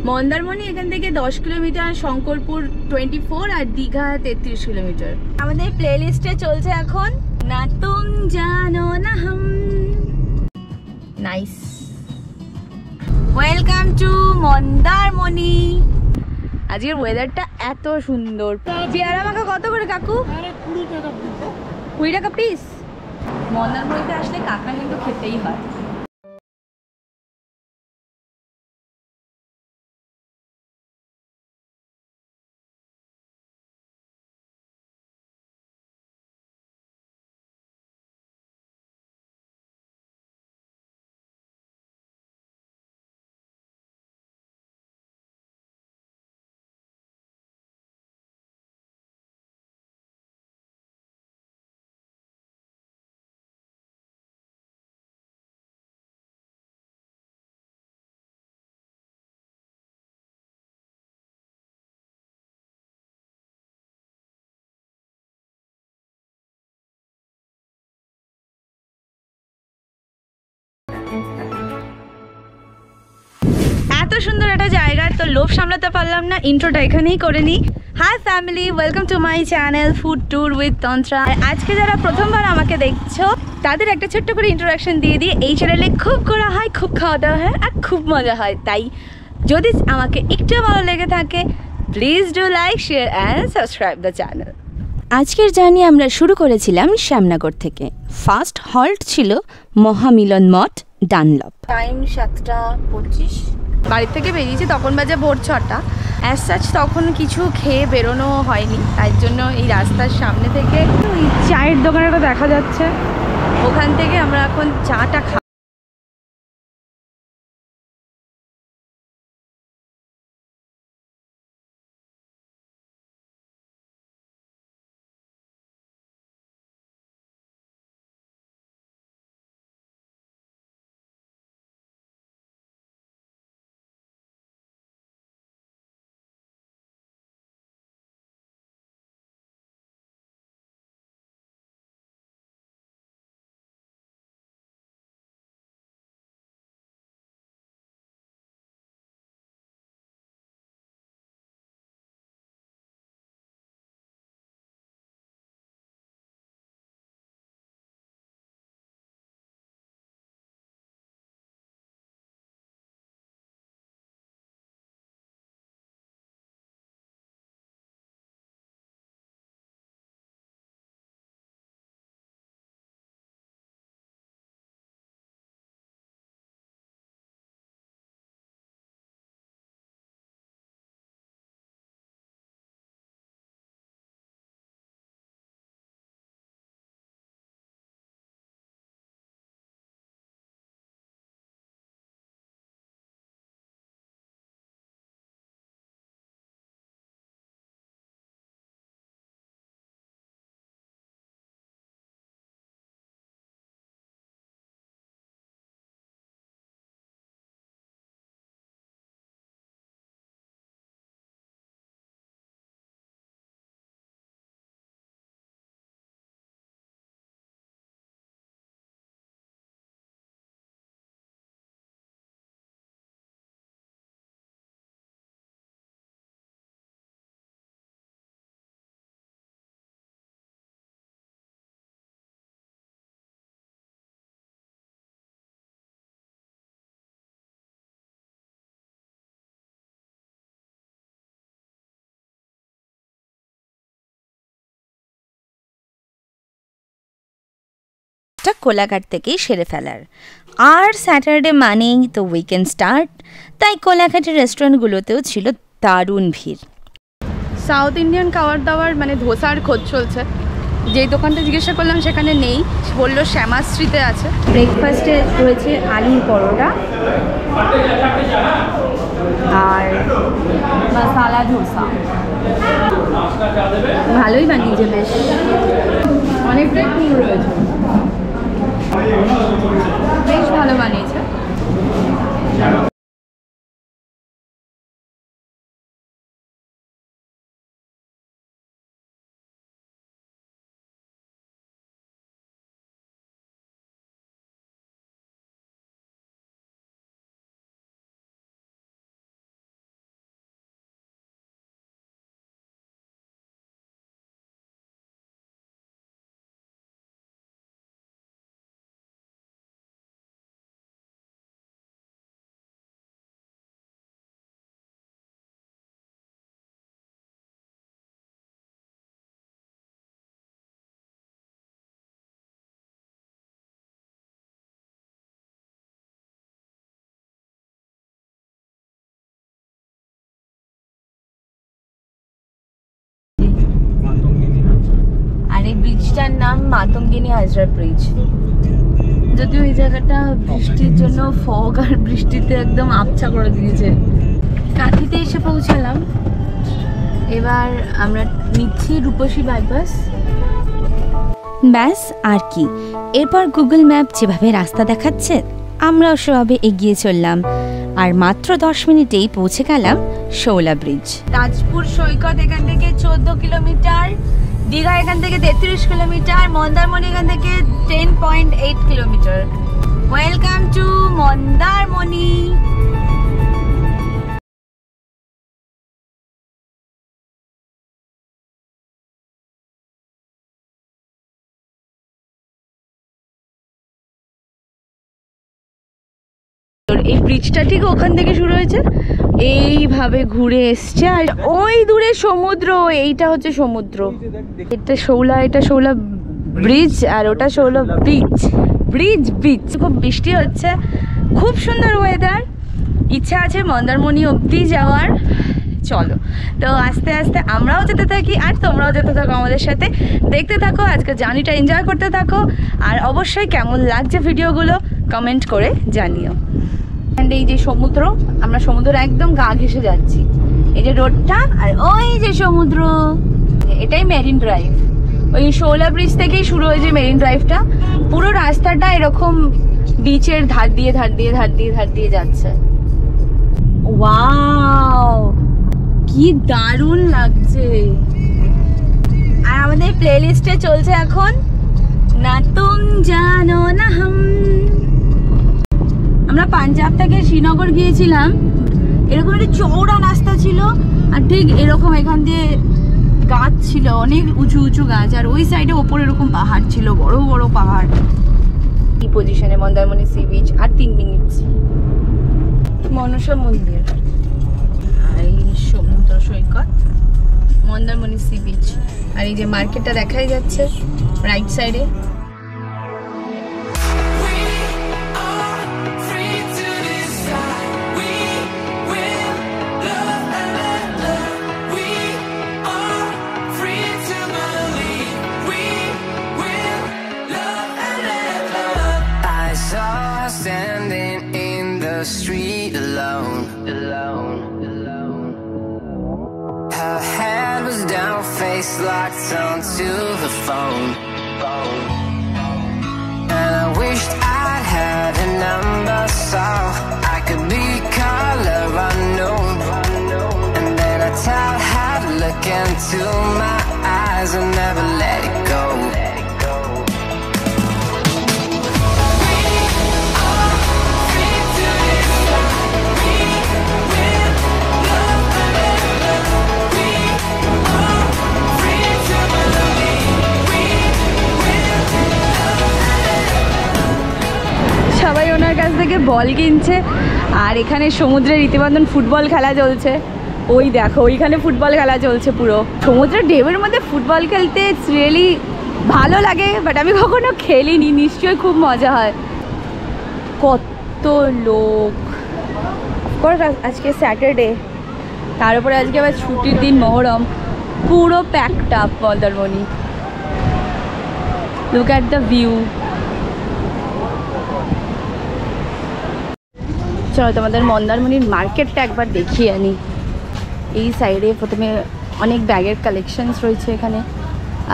মন্দারমণি এখান থেকে 10 কিলোমিটার, শঙ্করপুর 24 আর দীঘা 33 কিলোমিটার। আমাদের প্লে লিস্টে চলছে এখন না তুম জানো না হাম। Nice, welcome to Mandarmani. আজকের ওয়েদারটা এত সুন্দর। পেয়ারা মাখা কত করে কাকু? 20 টাকা পিস। মন্দারমণিতে আসলে কাঁকড়া কিন্তু খেতেই হয়। এত সুন্দর একটা জায়গা, তো লোভ সামলাতে পারলাম না, ইন্ট্রোটা এখানেই করে নিই। Hi family, welcome to my channel food tour with Tantra. আজকে যারা প্রথমবার আমাকে দেখছো তাদের একটা ছোট্ট করে ইন্ট্রোডাকশন দিয়ে দিই। এই চ্যানেলে খুব ঘোরা হয়, খুব খাওয়া দাওয়া হয় আর খুব মজা হয়। তাই যদি আমাকে একটু ভালো লেগে থাকে, please do like, share and subscribe the channel. আজকের জার্নি আমরা শুরু করেছিলাম শ্যামনগর থেকে। ফার্স্ট হল্ট ছিল মহামিলন মঠ, ডানলপ। টাইম 7:25। বাড়ি থেকে বেরিয়েছি তখন বাজে ভোর 6টা। অ্যাজ সাচ তখন কিছু খেয়ে বেরোনো হয়নি, তাই জন্য এই রাস্তার সামনে থেকে ওই চায়ের দোকানটা দেখা যাচ্ছে, ওখান থেকে আমরা এখন চাটা খাই। কোলাঘাট থেকেই সেরে ফেলার। আর স্যাটারডে মানেই তো উইকেন্ড স্টার্ট, তাই কোলাঘাটের রেস্টুরেন্টগুলোতেও ছিল দারুণ ভিড়। সাউথ ইন্ডিয়ান খাবার দাবার মানে ধোসার খোঁজ চলছে। যেই দোকানটা জিজ্ঞাসা করলাম সেখানে নেই, বললো শ্যামাশ্রীতে আছে। ব্রেকফাস্টে রয়েছে আলুর পরোটা আর মশালা ধোসা। ভালোই বানিয়েছে, বেশ অনেকটাই ক্রিম রয়েছে, বেশ ভালো বানিয়েছে। ব্রিজটার নাম মাতঙ্গিনী হাজরা ব্রিজ। যদিও এই জায়গাটা বৃষ্টির জন্য ফগ আর বৃষ্টিতে একদম আবছা করে দিয়েছে। কাঁথিতে এসে পৌঁছালাম। এবার আমরা নিচ্ছি রূপসী বাইপাস। ব্যাস আর কি, এরপর গুগল ম্যাপ যেভাবে রাস্তা দেখাচ্ছে আমরাও সেভাবে এগিয়ে চললাম, আর মাত্র 10 মিনিটেই পৌঁছে গেলাম শৌলা ব্রিজ। তাজপুর সৈকত এখান থেকে 14 কিলোমিটার, দীঘা এখান থেকে 33 কিলোমিটার, মন্দারমণি এখান থেকে 10.8 কিলোমিটার। Welcome to Mandarmani. এই ব্রিজটা ঠিক ওখান থেকে শুরু হয়েছে, এইভাবে ঘুরে এসছে, আর ওই দূরে সমুদ্র, এইটা হচ্ছে সমুদ্র। এটা শৌলা ব্রিজ, আর ওটা শৌলা ব্রিজ। খুব বৃষ্টি হচ্ছে, খুব সুন্দর ওয়েদার। ইচ্ছা আছে মন্দারমণি অবধি যাওয়ার। চলো তো আস্তে আস্তে আমরাও যেতে থাকি আর তোমরাও যেতে থাকো আমাদের সাথে, দেখতে থাকো, আজকে জার্নিটা এনজয় করতে থাকো। আর অবশ্যই কেমন লাগছে ভিডিওগুলো কমেন্ট করে জানিও। এই যে সমুদ্র, আমরা সমুদ্র একদম গা ঘেঁষে যাচ্ছি। এই যে রোডটা আর ওই যে সমুদ্র, এটাই মেরিন ড্রাইভ। ওই শৌলা ব্রিজ থেকেই শুরু হয়েছে মেরিন ড্রাইভটা। পুরো রাস্তাটা এরকম বিচের ধার দিয়ে যাচ্ছে। ওয়াও, কি দারুণ লাগছে। আর আমাদের প্লে লিস্টে চলছে এখন না তুম জানো না হাম। আমরা পাঞ্জাব থেকে শ্রীনগর গিয়েছিলাম, এরকম একটা চওড়া রাস্তা ছিল, আর ঠিক এরকম এখান দিয়ে গাছ ছিল, অনেক উঁচু উঁচু গাছ, আর ওই সাইডে ওপরে এরকম পাহাড় ছিল, বড় বড় পাহাড়। এই পজিশনে মন্দারমণি সি বিচ, আর 3 মিনিট মনসা মন্দির, আর এই সমুদ্র সৈকত, মন্দারমণি সি বিচ, আর এই যে মার্কেটটা দেখাই যাচ্ছে রাইট সাইডে। Standing in the street alone. Her head was down, face locked onto her phone. And I wished I had a number so I could be color unknown. And then I tell her to look into my eyes and never let it go. সবাই ওনার কাছ থেকে বল কিনছে, আর এখানে সমুদ্রে রীতিবন্ধন football খেলা চলছে। ওই দেখো ওইখানে ফুটবল খেলা চলছে। পুরো সমুদ্রের ঢেউয়ের মধ্যে ফুটবল খেলতে রিয়েলি ভালো লাগে, বাট আমি কখনো খেলিনি, নিশ্চয়ই খুব মজা হয়। কত লোক, আজকে স্যাটারডে, তার উপরে আজকে আবার ছুটির দিন, মহরম, পুরো packed up Mandarmani. Look at the view. চলো তোমাদের মন্দারমণির মার্কেটটা একবার দেখিয়ে আনি। এই সাইডে প্রথমে অনেক ব্যাগের কালেকশনস রয়েছে এখানে,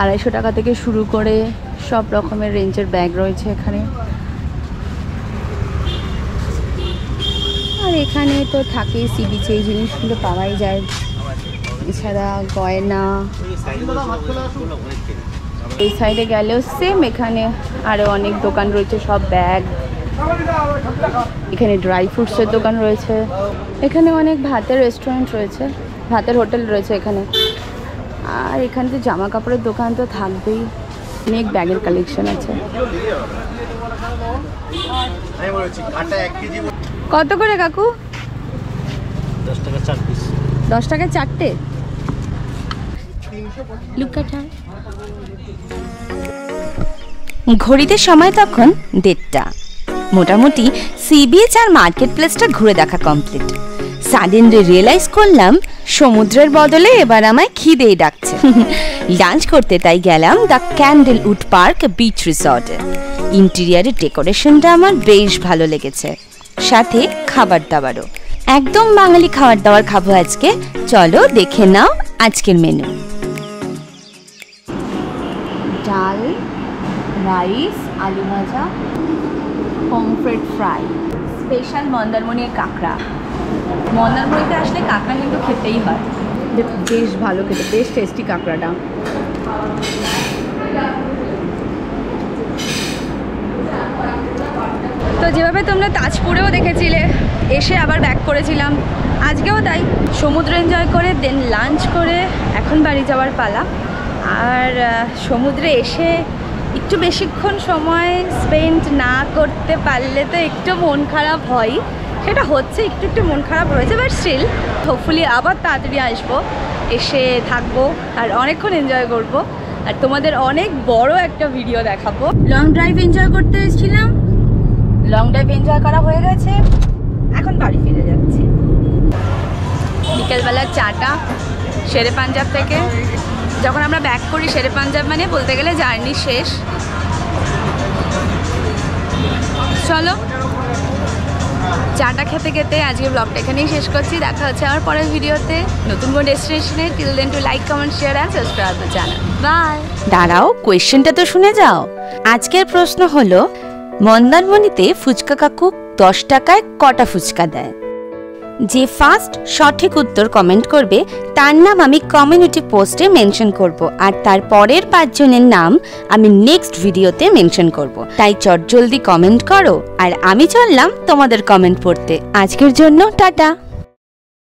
250 টাকা থেকে শুরু করে সব রকমের রেঞ্জের ব্যাগ রয়েছে এখানে। আর এখানে তো থাকেই সি বিচে এই জিনিসগুলো পাওয়াই যায়, এছাড়া গয়না। এই সাইডে গেলেও সেম, এখানে আরও অনেক দোকান রয়েছে, সব ব্যাগ। এখানে ড্রাই ফ্রুটসের দোকান রয়েছে, এখানে অনেক ভাতের রেস্টুরেন্ট রয়েছে, ভাতের হোটেল রয়েছে এখানে। আর এখানে তো জামা কাপড়ের দোকান তো থাকবেই, অনেক ব্যাগের কালেকশন আছে। কত করে কাকু? 10 টাকা 4 পিস। 10 টাকা 4টে। ঘড়িতে সময় তখন 1:30। মোটামুটি সি বিচ আর মার্কেট প্লেসটা ঘুরে দেখা কমপ্লিট। সাডেনলি রিয়েলাইজ করলাম সমুদ্রের বদলে এবার আমায় খিদেই ডাকছে। লাঞ্চ করতে তাই গেলাম দ্য ক্যান্ডেলউড পার্ক বিচ রিসর্টে। ইন্টেরিয়ারের ডেকোরেশনটা আমার বেশ ভালো লেগেছে, সাথে খাবার দাবারও একদম বাঙালি খাবার দাবার খাবো আজকে। চলো দেখে নাও আজকের মেনু। ডাল, রাইস, আলু ভাজা, পমফ্রেট ফ্রাই, স্পেশাল মন্দারমণির কাঁকড়া। মন্দারমণিতে আসলে কাঁকড়া কিন্তু খেতেই হয়, বেশ ভালো খেতে, বেশ টেস্টি কাঁকড়াটা। তো যেভাবে তোমরা তাজপুরেও দেখেছিলে, এসে আবার ব্যাক করেছিলাম, আজকেও তাই সমুদ্র এনজয় করে দেন লাঞ্চ করে এখন বাড়ি যাওয়ার পালা। আর সমুদ্রে এসে একটু বেশিক্ষণ সময় স্পেন্ড না করতে পারলে তো একটু মন খারাপ হয়, সেটা হচ্ছে, একটু মন খারাপ হয়েছে, বাট স্টিল হোপফুলি আবার তাড়াতাড়ি আসবো, এসে থাকবো আর অনেকক্ষণ এনজয় করবো আর তোমাদের অনেক বড় একটা ভিডিও দেখাবো। লং ড্রাইভ এনজয় করতে এসেছিলাম, লং ড্রাইভ এনজয় করা হয়ে গেছে, এখন বাড়ি ফিরে যাচ্ছি। বিকেলবেলার চাটা শেরে পাঞ্জাব থেকে, যখন আমরা ব্যাক করি শেরে পাঞ্জাব মানে বলতে গেলে জার্নি শেষ। চলো চাটা খেতে খেতে আজকে ব্লগটা এখানেই শেষ করছি। দেখা হচ্ছে আমার পরের ভিডিওতে নতুন কোনো ডেস্টিনেশনে। Till then to like, comment, share and subscribe the channel. Bye. দাঁড়াও, কোয়েশ্চেনটা তো শুনে যাও। আজকের প্রশ্ন হলো, মন্দারমণিতে ফুচকা কাকু 10 টাকায় কটা ফুচকা দেয়? যে ফার্স্ট সঠিক উত্তর কমেন্ট করবে তার নাম আমি কমিউনিটি পোস্টে মেনশন করব, আর তার পরের 5 জনের নাম আমি নেক্সট ভিডিওতে মেনশন করব। তাই চট জলদি কমেন্ট করো, আর আমি চললাম তোমাদের কমেন্ট পড়তে। আজকের জন্য টাটা।